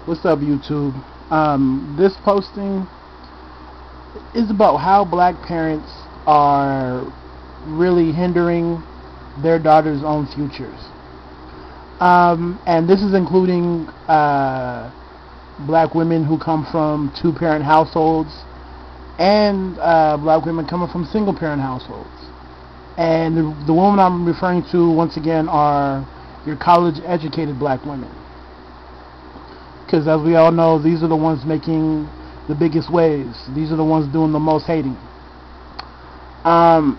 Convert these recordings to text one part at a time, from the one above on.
What's up, YouTube? This posting is about how black parents are really hindering their daughters' own futures. And this is including black women who come from two-parent households and black women coming from single-parent households. And the women I'm referring to, once again, are your college-educated black women. Because as we all know, these are the ones making the biggest waves. These are the ones doing the most hating.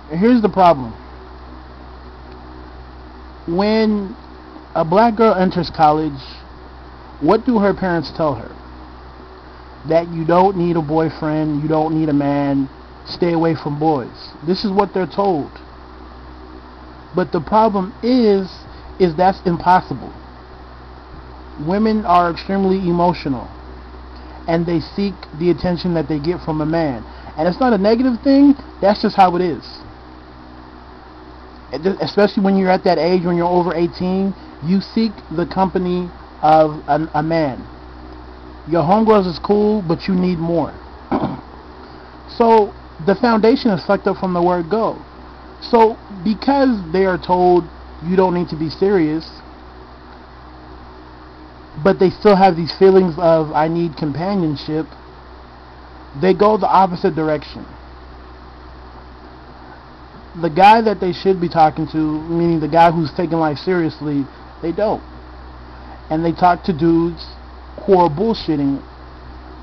Here's the problem. When a black girl enters college, what do her parents tell her? That you don't need a boyfriend, you don't need a man, stay away from boys. This is what they're told. But the problem is that's impossible. Women are extremely emotional, and they seek the attention that they get from a man. And it's not a negative thing, that's just how it is. Especially when you're at that age, when you're over 18, you seek the company of a man. Your homegirls is cool, but you need more. So the foundation is fucked up from the word go. So because they are told you don't need to be serious, but they still have these feelings of I need companionship, they go the opposite direction. The guy that they should be talking to, meaning the guy who's taking life seriously, they don't. And they talk to dudes who are bullshitting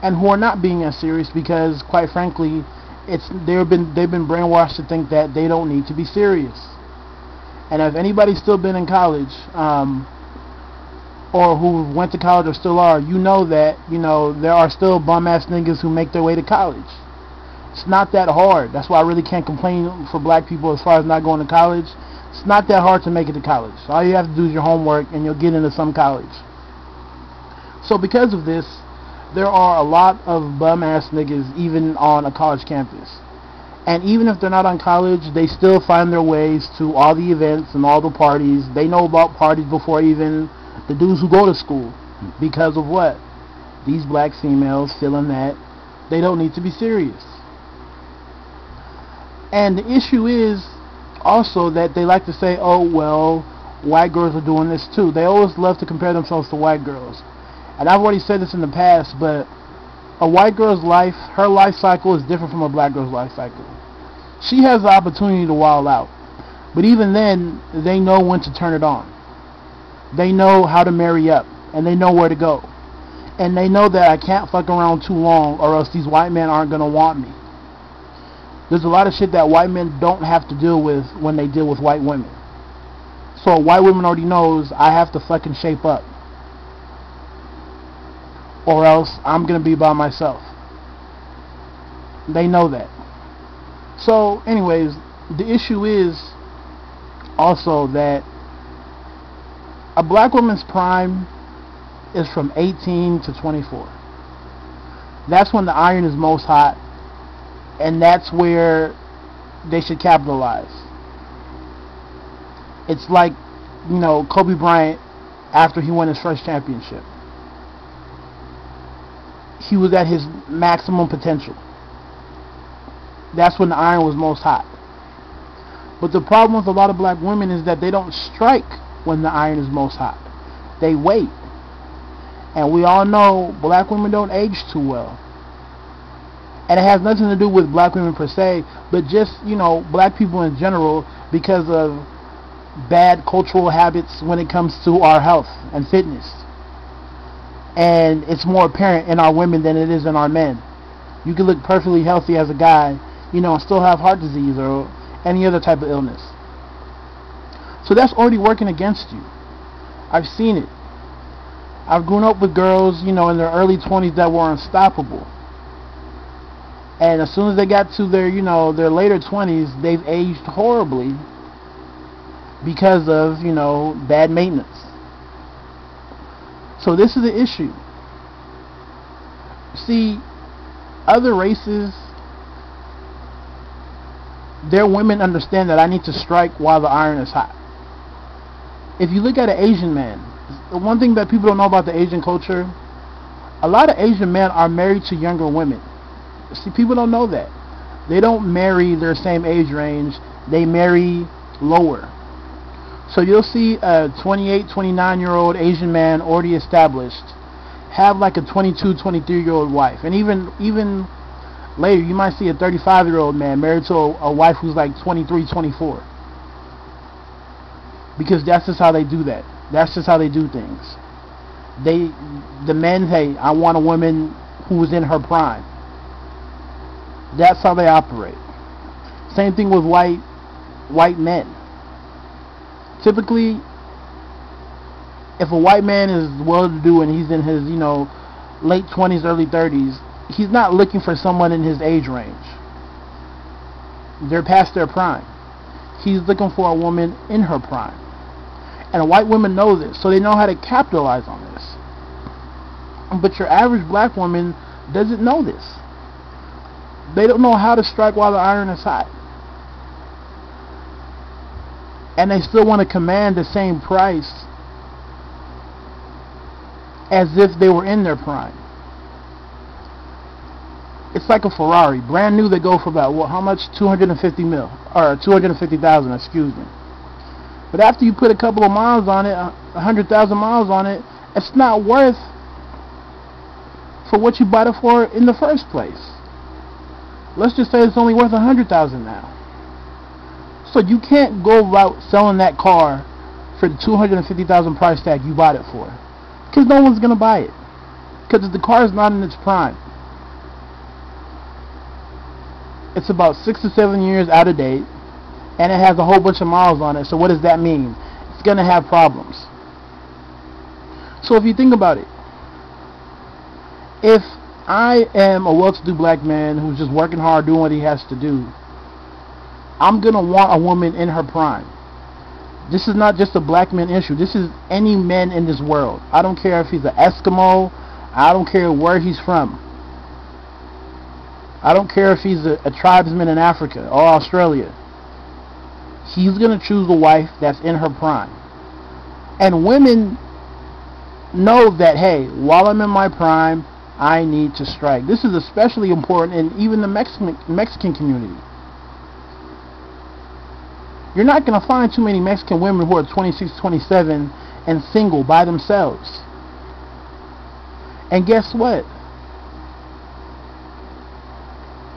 and who are not being as serious because, quite frankly, they've been brainwashed to think that they don't need to be serious. And if anybody's still been in college, or who went to college or still are, you know that, there are still bum-ass niggas who make their way to college. It's not that hard. That's why I really can't complain for black people as far as not going to college. It's not that hard to make it to college. All you have to do is your homework and you'll get into some college. So because of this, there are a lot of bum-ass niggas even on a college campus. And even if they're not on college, they still find their ways to all the events and all the parties. They know about parties before even the dudes who go to school. Because of what? These black females feeling that they don't need to be serious. And the issue is also that they like to say, oh, well, white girls are doing this too. They always love to compare themselves to white girls. And I've already said this in the past, but a white girl's life, her life cycle is different from a black girl's life cycle. She has the opportunity to wild out. But even then, they know when to turn it on. They know how to marry up, and they know where to go. And they know that I can't fuck around too long or else these white men aren't going to want me. There's a lot of shit that white men don't have to deal with when they deal with white women. So a white woman already knows I have to fucking shape up, or else I'm going to be by myself. They know that. So anyways, the issue is also that a black woman's prime is from 18 to 24. That's when the iron is most hot, and that's where they should capitalize. It's like, Kobe Bryant after he won his first championship. He was at his maximum potential. That's when the iron was most hot. But the problem with a lot of black women is that they don't strike when the iron is most hot. They wait. And we all know black women don't age too well. And it has nothing to do with black women per se, but just, black people in general, because of bad cultural habits when it comes to our health and fitness. And it's more apparent in our women than it is in our men. You can look perfectly healthy as a guy, and still have heart disease or any other type of illness. So that's already working against you. I've seen it. I've grown up with girls, in their early 20s that were unstoppable. And as soon as they got to their, their later 20s, they've aged horribly because of, bad maintenance. So this is the issue. See, other races, their women understand that I need to strike while the iron is hot. If you look at an Asian man, the one thing that people don't know about the Asian culture, A lot of Asian men are married to younger women. See, people don't know that. They don't marry their same age range. They marry lower. So you'll see a 28, 29-year-old Asian man already established have like a 22, 23-year-old wife. And even later, you might see a 35-year-old man married to a wife who's like 23, 24. Because that's just how they do that. That's just how they do things. The men, hey, I want a woman who is in her prime. That's how they operate. Same thing with white men. Typically, if a white man is well-to-do and he's in his, late 20s, early 30s, he's not looking for someone in his age range. They're past their prime. He's looking for a woman in her prime. And white women know this, so they know how to capitalize on this. But your average black woman doesn't know this. They don't know how to strike while the iron is hot. And they still want to command the same price as if they were in their prime. It's like a Ferrari, brand new. They go for about how much? 250 mil, or 250,000, excuse me. But after you put a couple of miles on it, 100,000 miles on it, it's not worth for what you bought it for in the first place. Let's just say it's only worth 100,000 now. So you can't go about selling that car for the 250,000 price tag you bought it for, because no one's gonna buy it, because the car is not in its prime. It's about 6 to 7 years out of date, and it has a whole bunch of miles on it. So what does that mean? It's gonna have problems. So if you think about it, if I am a well-to-do black man who's just working hard doing what he has to do, I'm gonna want a woman in her prime. This is not just a black man issue. This is any man in this world. I don't care if he's an Eskimo. I don't care where he's from. I don't care if he's a tribesman in Africa or Australia. He's gonna choose a wife that's in her prime. And women know that, hey, while I'm in my prime, I need to strike. This is especially important in even the Mexican community. You're not going to find too many Mexican women who are 26, 27 and single by themselves. And guess what?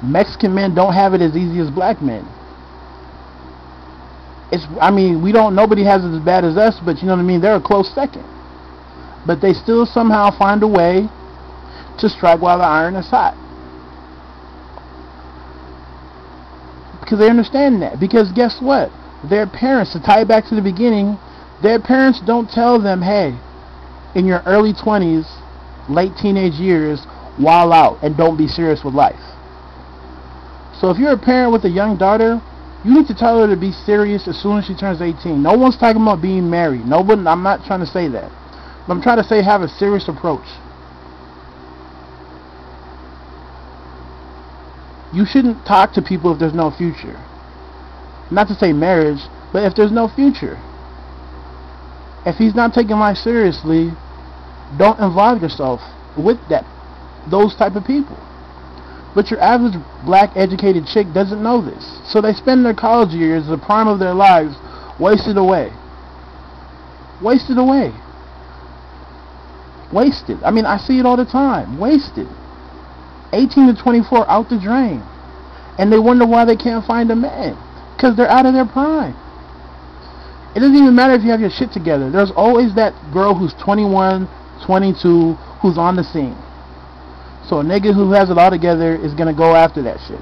Mexican men don't have it as easy as black men. Nobody has it as bad as us, but you know what I mean? They're a close second. But they still somehow find a way to strike while the iron is hot. Because they understand that. Because guess what? Their parents, to tie it back to the beginning, their parents don't tell them, hey, in your early 20s, late teenage years, wild out and don't be serious with life. So if you're a parent with a young daughter, you need to tell her to be serious as soon as she turns 18. No one's talking about being married. I'm not trying to say that. But I'm trying to say have a serious approach. You shouldn't talk to people if there's no future. Not to say marriage, but if there's no future. If he's not taking life seriously, don't involve yourself with those type of people. But your average black educated chick doesn't know this. So they spend their college years, the prime of their lives, wasted away. Wasted away. Wasted. I see it all the time. Wasted. 18 to 24 out the drain. And they wonder why they can't find a man. Because they're out of their prime. It doesn't even matter if you have your shit together. There's always that girl who's 21, 22, who's on the scene. So a nigga who has it all together is going to go after that shit.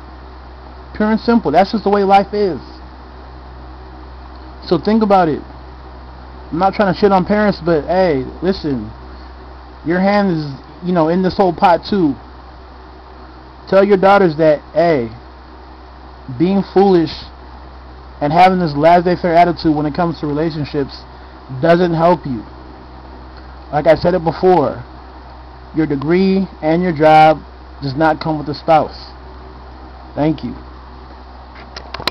Pure and simple. That's just the way life is. So think about it. I'm not trying to shit on parents, but hey, listen. Your hand is, in this whole pot too. Tell your daughters that, hey, being foolish and having this laissez-faire attitude when it comes to relationships doesn't help you. Like I said it before, your degree and your job does not come with a spouse. Thank you.